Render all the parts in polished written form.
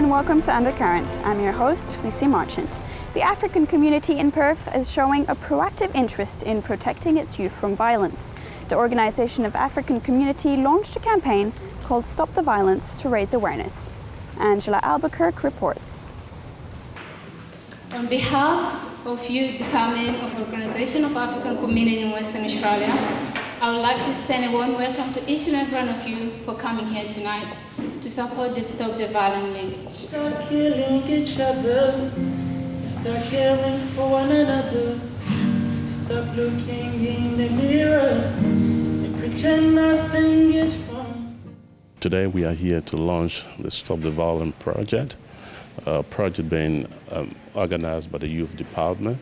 and welcome to Undercurrent. I'm your host, Lucy Marchant. The African community in Perth is showing a proactive interest in protecting its youth from violence. The Organisation of African Community launched a campaign called Stop the Violence to raise awareness. Angela Albuquerque reports. On behalf of Youth Department of Organisation of African Community in Western Australia, I would like to extend a warm welcome to each and every one of you for coming here tonight to support the Stop the Violence League. Stop killing each other, start caring for one another, stop looking in the mirror and pretend nothing is wrong. Today we are here to launch the Stop the Violence project, a project being organized by the Youth Department,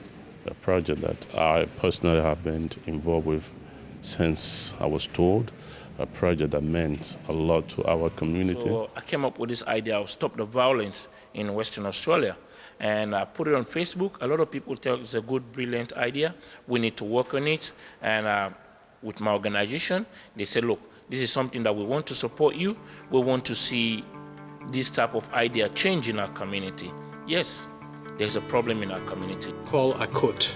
a project that I personally have been involved with since I was told, a project that meant a lot to our community. So I came up with this idea of Stop the Violence in Western Australia, and I put it on Facebook. A lot of people tell it's a good, brilliant idea. We need to work on it. And with my organization, they said, look, this is something that we want to support you. We want to see this type of idea change in our community. Yes, there's a problem in our community. Qual Akut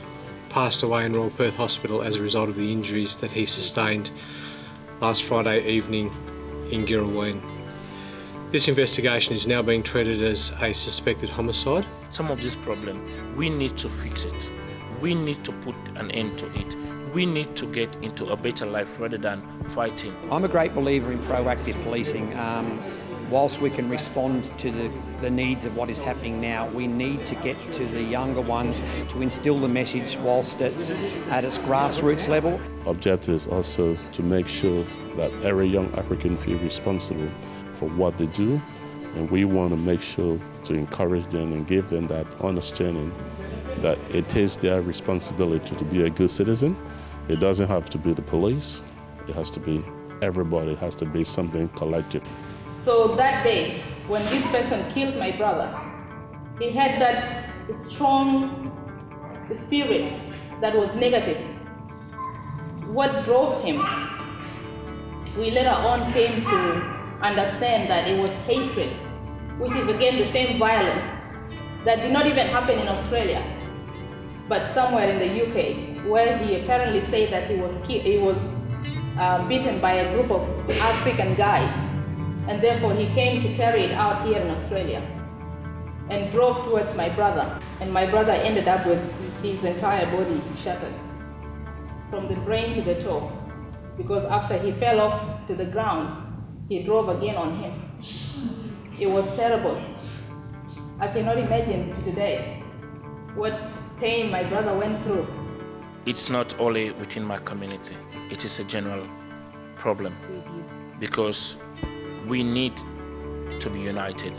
passed away in Royal Perth Hospital as a result of the injuries that he sustained last Friday evening in Girraween. This investigation is now being treated as a suspected homicide. Some of this problem, we need to fix it. We need to put an end to it. We need to get into a better life rather than fighting. I'm a great believer in proactive policing. Whilst we can respond to the needs of what is happening now, we need to get to the younger ones to instill the message whilst it's at its grassroots level. Objective is also to make sure that every young African feel responsible for what they do, and we want to make sure to encourage them and give them that understanding that it is their responsibility to be a good citizen. It doesn't have to be the police, it has to be everybody, it has to be something collective. So that day, when this person killed my brother, he had that strong spirit that was negative. What drove him? We later on came to understand that it was hatred, which is again the same violence that did not even happen in Australia, but somewhere in the UK, where he apparently said that he was beaten by a group of African guys. And therefore he came to carry it out here in Australia and drove towards my brother. And my brother ended up with his entire body shattered from the brain to the toe, because after he fell off to the ground, he drove again on him. It was terrible. I cannot imagine today what pain my brother went through. It's not only within my community, it is a general problem, because we need to be united.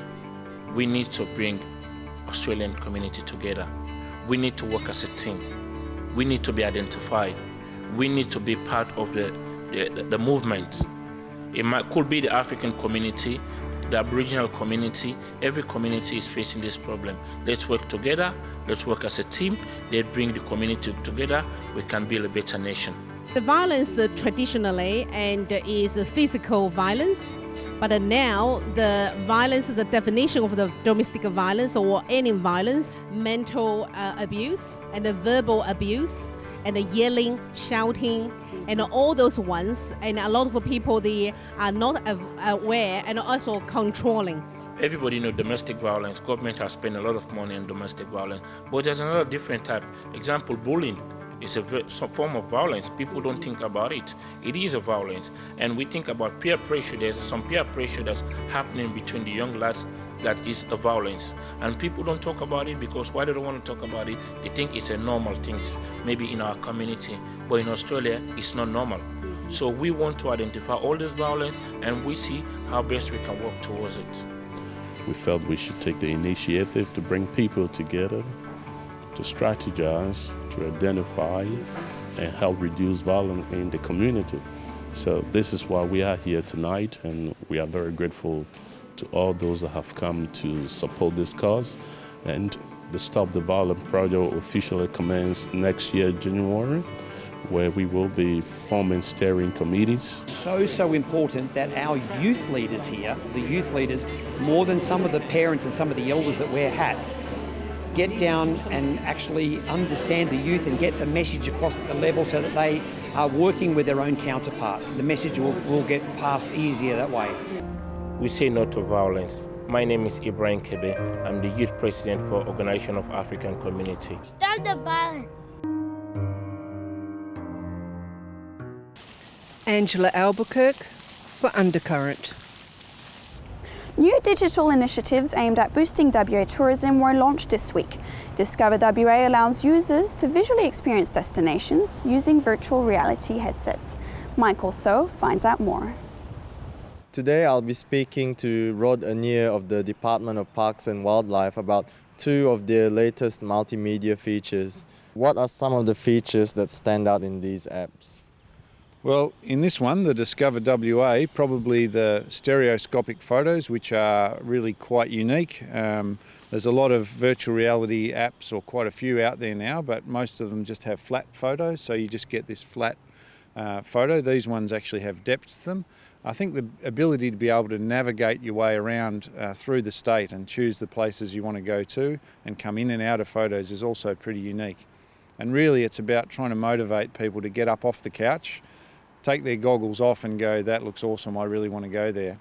We need to bring Australian community together. We need to work as a team. We need to be identified. We need to be part of the movement. Could be the African community, the Aboriginal community. Every community is facing this problem. Let's work together. Let's work as a team. Let's bring the community together. We can build a better nation. The violence traditionally is physical violence. But now the violence is a definition of the domestic violence or any violence, mental abuse and the verbal abuse and the yelling, shouting and all those ones. And a lot of people, they are not aware and also controlling. Everybody knows domestic violence. Government has spent a lot of money on domestic violence. But there's another different type. Example, bullying. It's some form of violence. People don't think about it. It is a violence. And we think about peer pressure. There's some peer pressure that's happening between the young lads that is a violence. And people don't talk about it because why they don't want to talk about it? They think it's a normal thing, maybe in our community. But in Australia, it's not normal. So we want to identify all this violence and we see how best we can work towards it. We felt we should take the initiative to bring people together, to strategize, to identify, and help reduce violence in the community. So this is why we are here tonight, and we are very grateful to all those that have come to support this cause. And the Stop the Violence project will officially commence next year, January. where we will be forming steering committees. So important that our youth leaders here, the youth leaders, more than some of the parents and some of the elders that wear hats, get down and actually understand the youth and get the message across at the level so that they are working with their own counterparts. The message will get passed easier that way. We say no to violence. My name is Ibrahim Kebe. I'm the youth president for Organization of African Community. Stop the violence. Angela Albuquerque for Undercurrent. New digital initiatives aimed at boosting WA tourism were launched this week. Discover WA allows users to visually experience destinations using virtual reality headsets. Michael So finds out more. Today I'll be speaking to Rod Anier of the Department of Parks and Wildlife about two of their latest multimedia features. What are some of the features that stand out in these apps? Well, in this one, the Discover WA, probably the stereoscopic photos, which are really quite unique. There's a lot of virtual reality apps, or quite a few out there now, but most of them just have flat photos, so you just get this flat photo. These ones actually have depth to them. I think the ability to be able to navigate your way around through the state and choose the places you want to go to and come in and out of photos is also pretty unique. And really it's about trying to motivate people to get up off the couch, take their goggles off and go, that looks awesome, I really want to go there.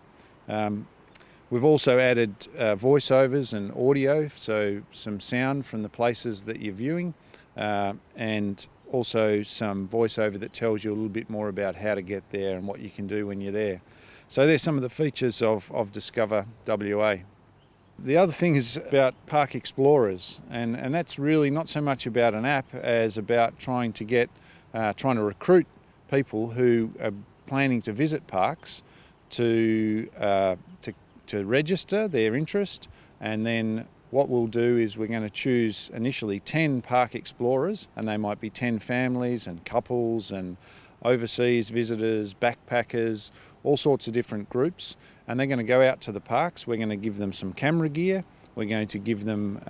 We've also added voiceovers and audio, so some sound from the places that you're viewing, and also some voiceover that tells you a little bit more about how to get there and what you can do when you're there. So there's some of the features of Discover WA. The other thing is about park explorers, and that's really not so much about an app as about trying to recruit people who are planning to visit parks to register their interest, and then what we'll do is we're going to choose initially 10 park explorers, and they might be 10 families and couples and overseas visitors, backpackers, all sorts of different groups, and they're going to go out to the parks. We're going to give them some camera gear, we're going to give them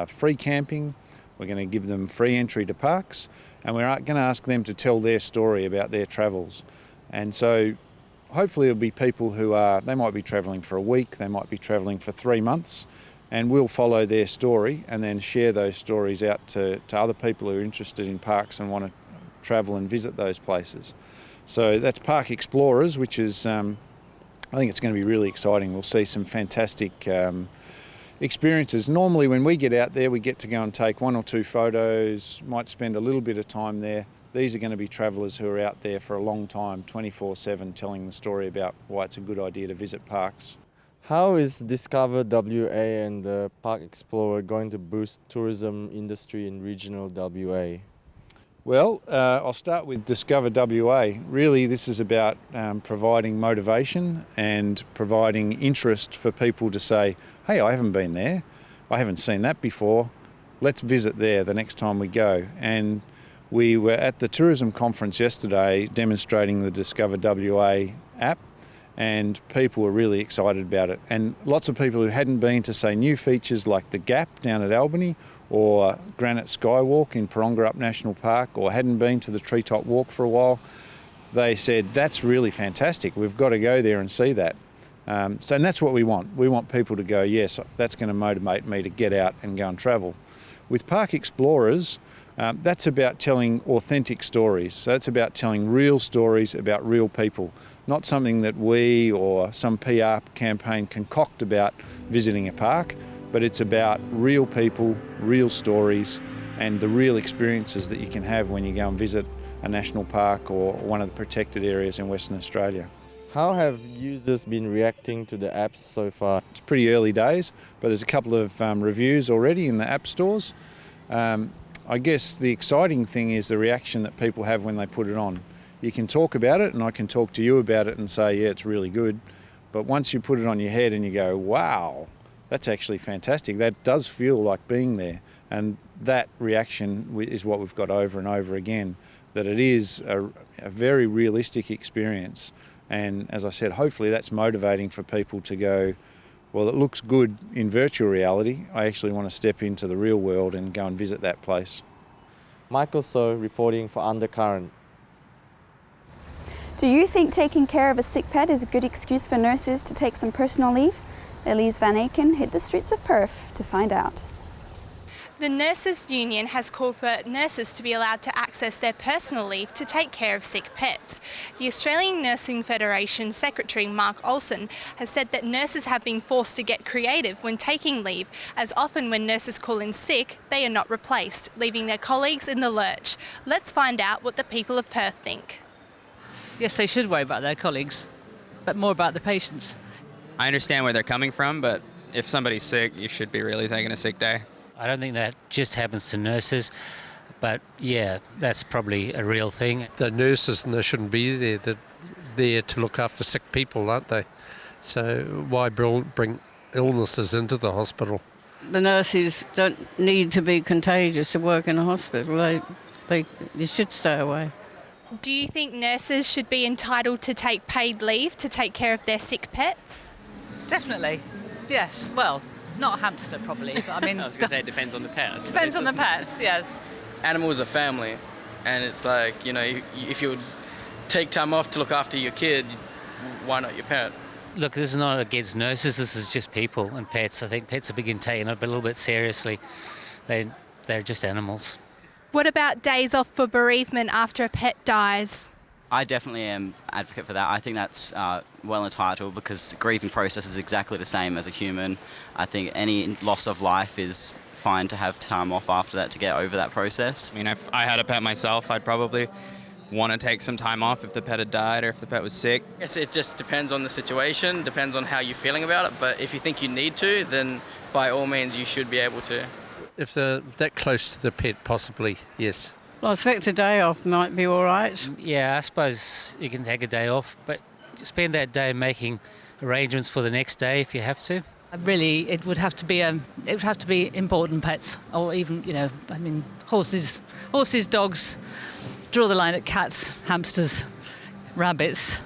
free camping, we're going to give them free entry to parks, and we're going to ask them to tell their story about their travels. And so hopefully it'll be people they might be travelling for a week, they might be travelling for 3 months, and we'll follow their story and then share those stories out to other people who are interested in parks and want to travel and visit those places. So that's Park Explorers, which is, I think it's going to be really exciting. We'll see some fantastic experiences. Normally when we get out there, we get to go and take 1 or 2 photos, might spend a little bit of time there. These are going to be travellers who are out there for a long time, 24/7, telling the story about why it's a good idea to visit parks. How is Discover WA and the Park Explorer going to boost tourism industry in regional WA? Well, I'll start with Discover WA. Really, this is about providing motivation and providing interest for people to say, hey, I haven't been there, I haven't seen that before, let's visit there the next time we go. And we were at the tourism conference yesterday demonstrating the Discover WA app, and people were really excited about it. And lots of people who hadn't been to, say, new features like the Gap down at Albany, or Granite Skywalk in Parongarup National Park, or hadn't been to the Treetop Walk for a while, they said, that's really fantastic, we've got to go there and see that. And that's what we want. We want people to go, yes, that's going to motivate me to get out and go and travel. With Park Explorers, that's about telling authentic stories. So it's about telling real stories about real people, not something that we or some PR campaign concoct about visiting a park, but it's about real people, real stories, and the real experiences that you can have when you go and visit a national park or one of the protected areas in Western Australia. How have users been reacting to the apps so far? It's pretty early days, but there's a couple of reviews already in the app stores. I guess the exciting thing is the reaction that people have when they put it on. You can talk about it, and I can talk to you about it and say, yeah, it's really good. But once you put it on your head and you go, wow, that's actually fantastic, that does feel like being there. And that reaction is what we've got over and over again, that it is a very realistic experience. And as I said, hopefully that's motivating for people to go, well, it looks good in virtual reality, I actually want to step into the real world and go and visit that place. Michael So reporting for Undercurrent. Do you think taking care of a sick pet is a good excuse for nurses to take some personal leave? Elise Van Aken hit the streets of Perth to find out. The Nurses Union has called for nurses to be allowed to access their personal leave to take care of sick pets. The Australian Nursing Federation Secretary Mark Olsen has said that nurses have been forced to get creative when taking leave, as often when nurses call in sick, they are not replaced, leaving their colleagues in the lurch. Let's find out what the people of Perth think. Yes, they should worry about their colleagues, but more about the patients. I understand where they're coming from, but if somebody's sick, you should be really taking a sick day. I don't think that just happens to nurses, but yeah, that's probably a real thing. The nurses, and they shouldn't be there. They're there to look after sick people, aren't they? So why bring illnesses into the hospital? The nurses don't need to be contagious to work in a hospital. They should stay away. Do you think nurses should be entitled to take paid leave to take care of their sick pets? Definitely, yes. Well, not a hamster probably, but I mean... I was going to say it depends on the pet. Depends on the pet, yes. Animals are family, and it's like, you know, if you take time off to look after your kid, why not your pet? Look, this is not against nurses, this is just people and pets. I think pets are being taken up a little bit seriously. They're just animals. What about days off for bereavement after a pet dies? I definitely am advocate for that. I think that's well entitled because the grieving process is exactly the same as a human. I think any loss of life is fine to have time off after that to get over that process. I mean, if I had a pet myself, I'd probably want to take some time off if the pet had died or if the pet was sick. Yes, it just depends on the situation, depends on how you're feeling about it, but if you think you need to, then by all means you should be able to. If they're that close to the pet, possibly, yes. Well, I expect a day off might be all right. Yeah, I suppose you can take a day off, but spend that day making arrangements for the next day if you have to. Really, it would have to be important pets, or even, you know, I mean, horses, dogs. Draw the line at cats, hamsters, rabbits,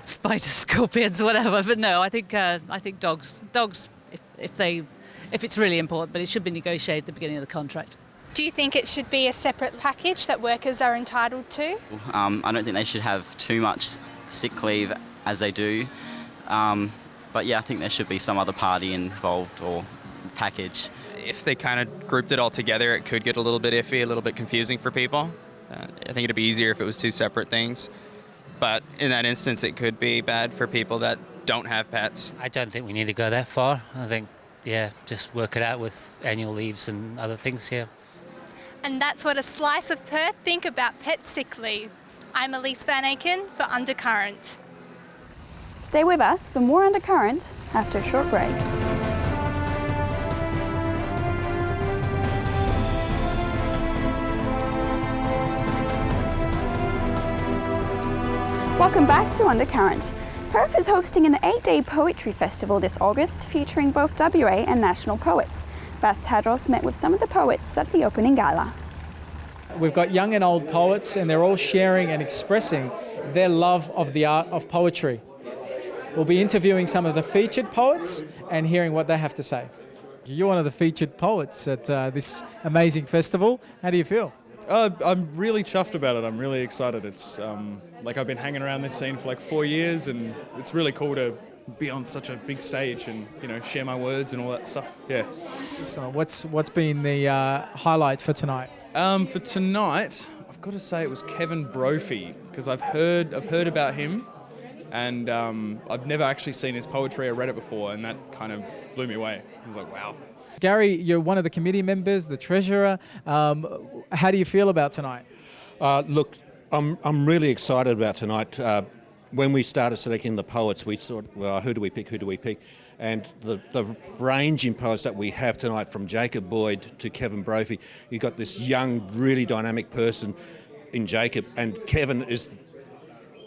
spiders, scorpions, whatever. But no, I think dogs, if it's really important, but it should be negotiated at the beginning of the contract. Do you think it should be a separate package that workers are entitled to? I don't think they should have too much sick leave as they do. But yeah, I think there should be some other party involved or package. If they kind of grouped it all together, it could get a little bit iffy, a little bit confusing for people. I think it'd be easier if it was two separate things. But in that instance, it could be bad for people that don't have pets. I don't think we need to go that far. I think, yeah, just work it out with annual leaves and other things, yeah. And that's what a slice of Perth think about pet sick leave. I'm Elise Van Aken for Undercurrent. Stay with us for more Undercurrent after a short break. Welcome back to Undercurrent. Perth is hosting an 8-day poetry festival this August featuring both WA and national poets. Bas Tadros met with some of the poets at the opening gala. We've got young and old poets, and they're all sharing and expressing their love of the art of poetry. We'll be interviewing some of the featured poets and hearing what they have to say. You're one of the featured poets at this amazing festival. How do you feel? I'm really chuffed about it. I'm really excited. It's like I've been hanging around this scene for like 4 years, and it's really cool to be on such a big stage and, you know, share my words and all that stuff. Yeah. So what's been the highlights for tonight? For tonight, I've got to say it was Kevin Brophy, because I've heard about him, and I've never actually seen his poetry or read it before, and that kind of blew me away. I was like, wow. Gary, you're one of the committee members, the treasurer. How do you feel about tonight? Look, I'm really excited about tonight. When we started selecting the poets, we thought, well, who do we pick? And the range in poets that we have tonight, from Jacob Boyd to Kevin Brophy, you've got this young, really dynamic person in Jacob, and Kevin is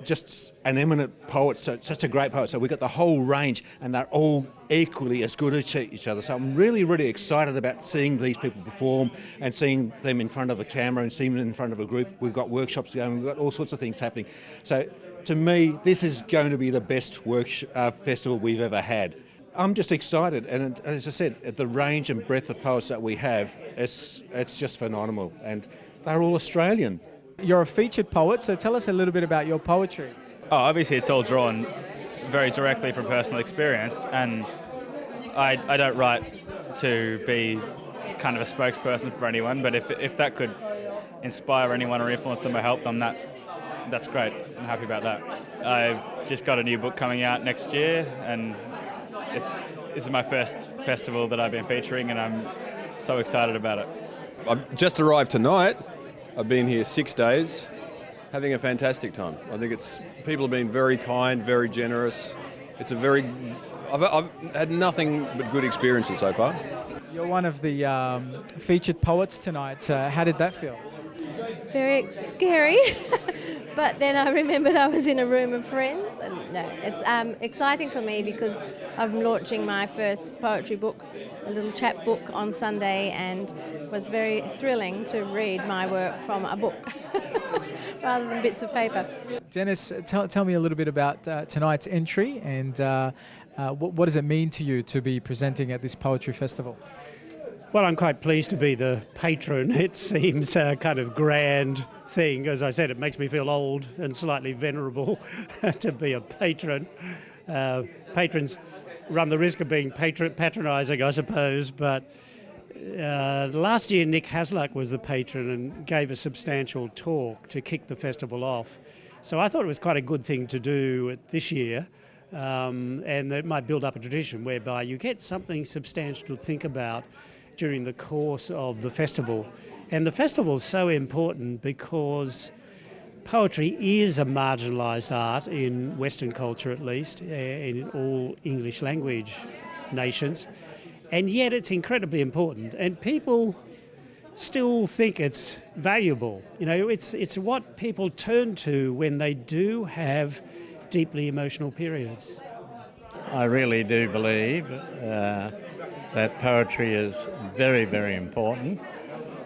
just an eminent poet, so such a great poet. So we've got the whole range, and they're all equally as good as each other. So I'm really, really excited about seeing these people perform and seeing them in front of a camera and seeing them in front of a group. We've got workshops going, we've got all sorts of things happening. So to me, this is going to be the best festival we've ever had. I'm just excited, and as I said, the range and breadth of poets that we have, it's just phenomenal. And they're all Australian. You're a featured poet, so tell us a little bit about your poetry. Oh, obviously it's all drawn very directly from personal experience, and I don't write to be kind of a spokesperson for anyone, but if that could inspire anyone or influence them or help them, that's great. I'm happy about that. I've just got a new book coming out next year, and this is my first festival that I've been featuring, and I'm so excited about it. I've just arrived tonight. I've been here 6 days, having a fantastic time. I think people have been very kind, very generous. I've had nothing but good experiences so far. You're one of the featured poets tonight. How did that feel? Very scary, but then I remembered I was in a room of friends. And no, it's exciting for me because I'm launching my first poetry book, a little chap book, on Sunday, and it was very thrilling to read my work from a book rather than bits of paper. Dennis, tell me a little bit about tonight's entry, and what does it mean to you to be presenting at this poetry festival? Well, I'm quite pleased to be the patron. It seems a kind of grand thing. As I said, it makes me feel old and slightly venerable to be a patron. Patrons run the risk of being patronising, I suppose, but last year Nick Hasluck was the patron and gave a substantial talk to kick the festival off. So I thought it was quite a good thing to do this year, and it might build up a tradition whereby you get something substantial to think about during the course of the festival. And the festival is so important because poetry is a marginalised art in Western culture, at least, in all English language nations, and yet it's incredibly important, and people still think it's valuable. You know, it's what people turn to when they do have deeply emotional periods. I really do believe that poetry is very, very important.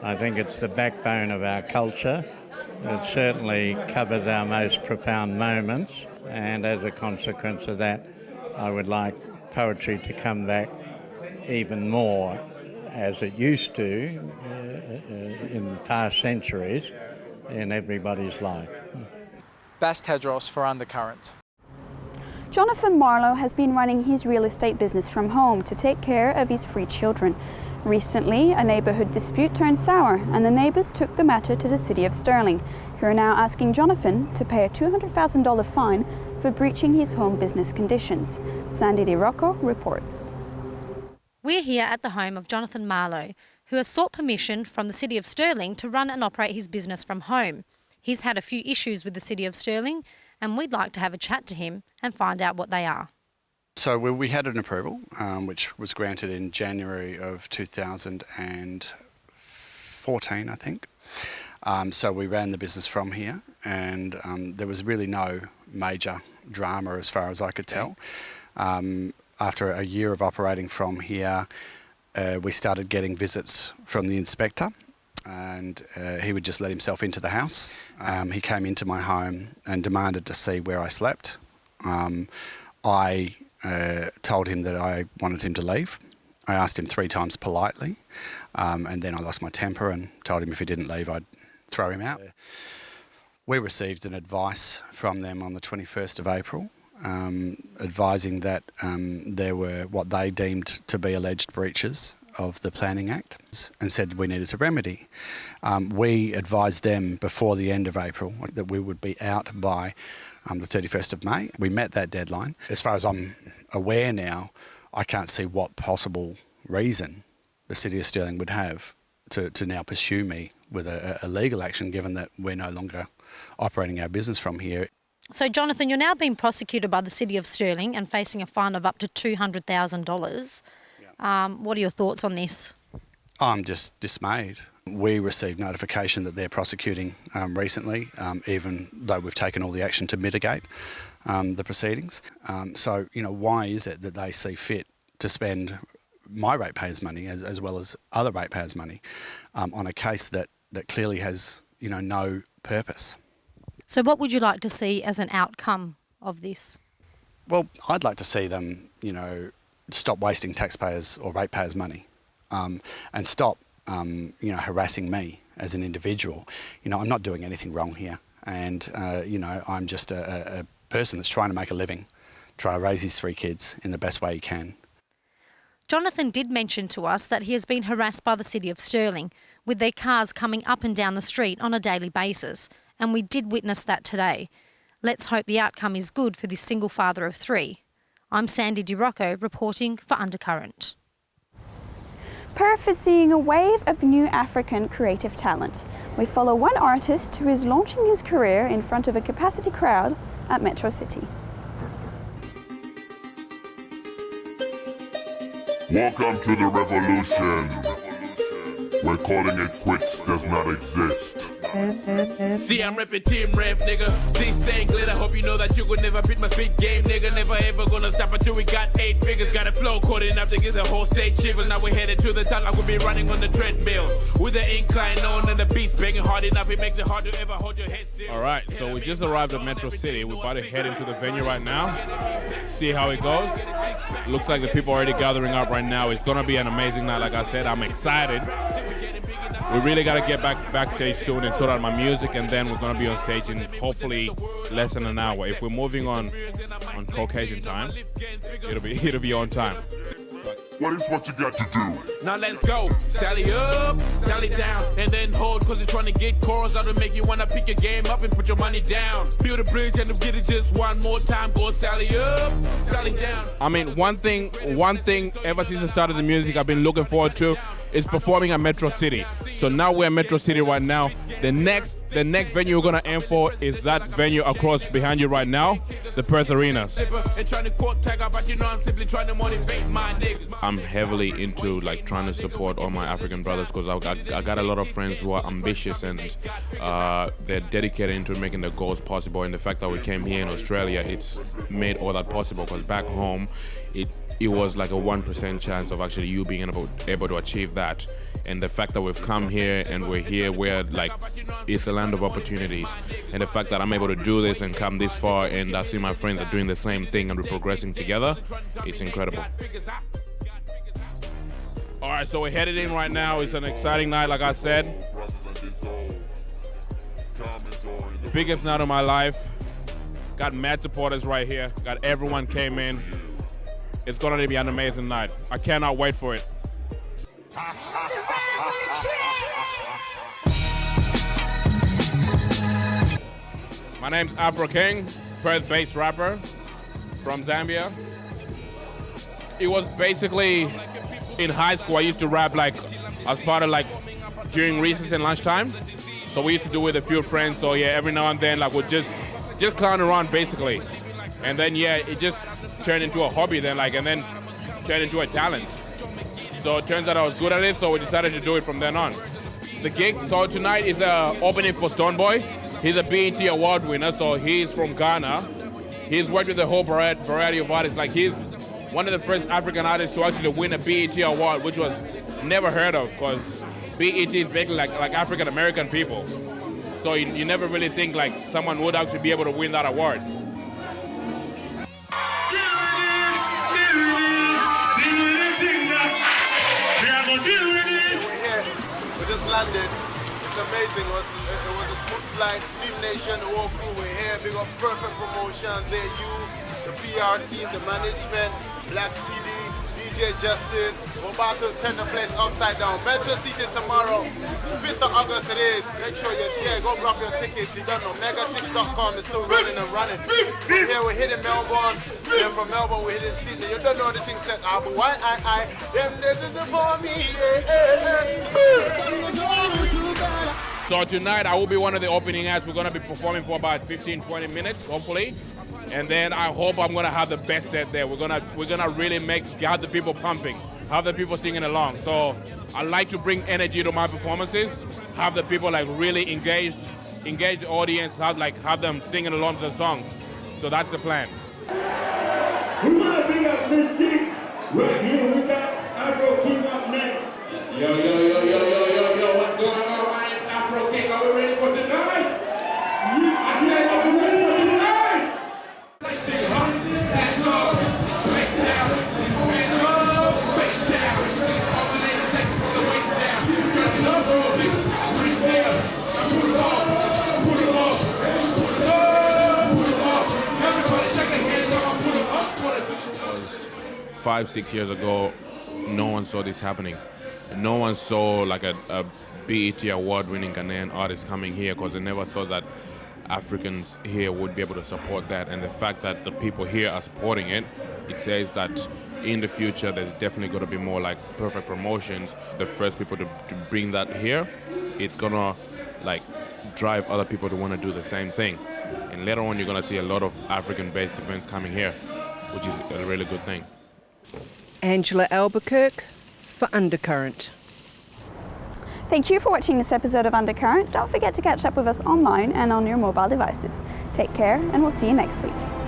I think it's the backbone of our culture. It certainly covers our most profound moments, and as a consequence of that, I would like poetry to come back even more as it used to in past centuries in everybody's life. Bas Tedros for Undercurrent. Jonathan Marlow has been running his real estate business from home to take care of his 3 children. Recently, a neighbourhood dispute turned sour and the neighbours took the matter to the City of Stirling, who are now asking Jonathan to pay a $200,000 fine for breaching his home business conditions. Sandy Di Rocco reports. We're here at the home of Jonathan Marlow, who has sought permission from the City of Stirling to run and operate his business from home. He's had a few issues with the City of Stirling, and we'd like to have a chat to him and find out what they are. So we had an approval, which was granted in January of 2014, I think. So we ran the business from here, and there was really no major drama as far as I could tell. After a year of operating from here, we started getting visits from the inspector, and he would just let himself into the house. He came into my home and demanded to see where I slept. I told him that I wanted him to leave. I asked him 3 times politely, and then I lost my temper and told him if he didn't leave I'd throw him out. We received an advice from them on the 21st of April, advising that there were what they deemed to be alleged breaches of the Planning Act, and said we needed a remedy. We advised them before the end of April that we would be out by the 31st of May. We met that deadline. As far as I'm aware now, I can't see what possible reason the City of Stirling would have to now pursue me with a legal action, given that we're no longer operating our business from here. So, Jonathan, you're now being prosecuted by the City of Stirling and facing a fine of up to $200,000. What are your thoughts on this? I'm just dismayed. We received notification that they're prosecuting recently, even though we've taken all the action to mitigate the proceedings. So, you know, why is it that they see fit to spend my ratepayers' money as well as other ratepayers' money on a case that clearly has, you know, no purpose? So what would you like to see as an outcome of this? Well, I'd like to see them, you know, stop wasting taxpayers' or ratepayers' money, and stop, you know, harassing me as an individual, you know, I'm not doing anything wrong here. And, you know, I'm just a person that's trying to make a living, try to raise his 3 kids in the best way he can. Jonathan did mention to us that he has been harassed by the City of Stirling, with their cars coming up and down the street on a daily basis, and we did witness that today. Let's hope the outcome is good for this single father of 3. I'm Sandy DiRocco reporting for Undercurrent. Perth is seeing a wave of new African creative talent. We follow one artist who is launching his career in front of a capacity crowd at Metro City. Welcome to the revolution. We're calling it quits does not exist. See, I'm reppin' Team Rev, nigga. This thing glitter. Hope you know that you could never beat my big game, nigga. Never ever gonna stop until we got 8 figures. Got a flow caught enough to get the whole stage shiver. Now we're headed to the top like we'll be running on the treadmill. With the incline on and the beats banging hard enough, it makes it hard to ever hold your head still. All right, so we just arrived at Metro City. We're about to head into the venue right now. See how it goes. Looks like the people are already gathering up right now. It's gonna be an amazing night. Like I said, I'm excited. We really got to get backstage soon and sort out my music, and then we're going to be on stage in hopefully less than an hour. If we're moving on Caucasian time, it'll be on time. What is what you got to do? Now let's go. Sally up, sally down, and then hold, cause it's trying to get chorus out to make you wanna pick your game up and put your money down. Build a bridge and get it just one more time. Go sally up, sally down. I mean, one thing ever since I started the music I've been looking forward to is performing at Metro City. So now we're at Metro City right now. The next venue we're gonna aim for is that venue across behind you right now, the Perth Arena. I'm heavily into like trying to support all my African brothers because I got a lot of friends who are ambitious and they're dedicated into making their goals possible. And the fact that we came here in Australia, it's made all that possible because back home, it was like a 1% chance of actually you being able to achieve that. And the fact that we've come here and we're here, we're like, it's a land of opportunities. And the fact that I'm able to do this and come this far and I see my friends are doing the same thing and we're progressing together, it's incredible. All right, so we're headed in right now. It's an exciting night, like I said. Biggest night of my life. Got mad supporters right here. Got everyone came in. It's gonna be an amazing night. I cannot wait for it. My name's AfroKing, Perth-based rapper from Zambia. It was basically in high school. I used to rap like as part of like during recess and lunchtime. So we used to do it with a few friends. So yeah, every now and then like we'd just clown around basically. And then yeah, it just turned into a hobby then like, and then turned into a talent. So it turns out I was good at it, so we decided to do it from then on. The gig, so tonight is the opening for Stonebwoy. He's a BET award winner, so he's from Ghana. He's worked with a whole variety of artists. Like he's one of the first African artists to actually win a BET award, which was never heard of, because BET is basically like African American people. So you never really think like someone would actually be able to win that award. We just landed. It's amazing. It was a smooth flight. Stream Nation, the whole crew were here. Big up Perfect Promotions, you, the PR team, the management, Black CD, DJ Justice. We're about to turn the place upside down. Metro City tomorrow, 5th of August it is. Make sure you're here. Go grab your tickets. You don't know, megatix.com is still running and running. From here we're hitting Melbourne. Then from Melbourne we're hitting Sydney. You don't know the thing said, but why I, them this is for me. So tonight I will be one of the opening acts. We're gonna be performing for about 15-20 minutes, hopefully. And then I hope I'm gonna have the best set there. We're gonna really have the people pumping, have the people singing along. So I like to bring energy to my performances, have the people like really engage the audience, have them singing along to the songs. So that's the plan. We wanna bring up Mystic. Right here we got AfroKing up next. Yo, what's going on? My name's AfroKing. Are we ready for tonight? I said, are we ready for tonight? Hands up, face down, hands up, face down. All the ladies take from the waist down. Turn it up, big. 5-6 years ago, no one saw this happening. No one saw like a BET award-winning Ghanaian artist coming here because they never thought that Africans here would be able to support that. And the fact that the people here are supporting it, it says that in the future there's definitely going to be more like Perfect Promotions, the first people to bring that here. It's going to like drive other people to want to do the same thing. And later on you're going to see a lot of African-based events coming here, which is a really good thing. Angela Albuquerque for Undercurrent. Thank you for watching this episode of Undercurrent. Don't forget to catch up with us online and on your mobile devices. Take care, and we'll see you next week.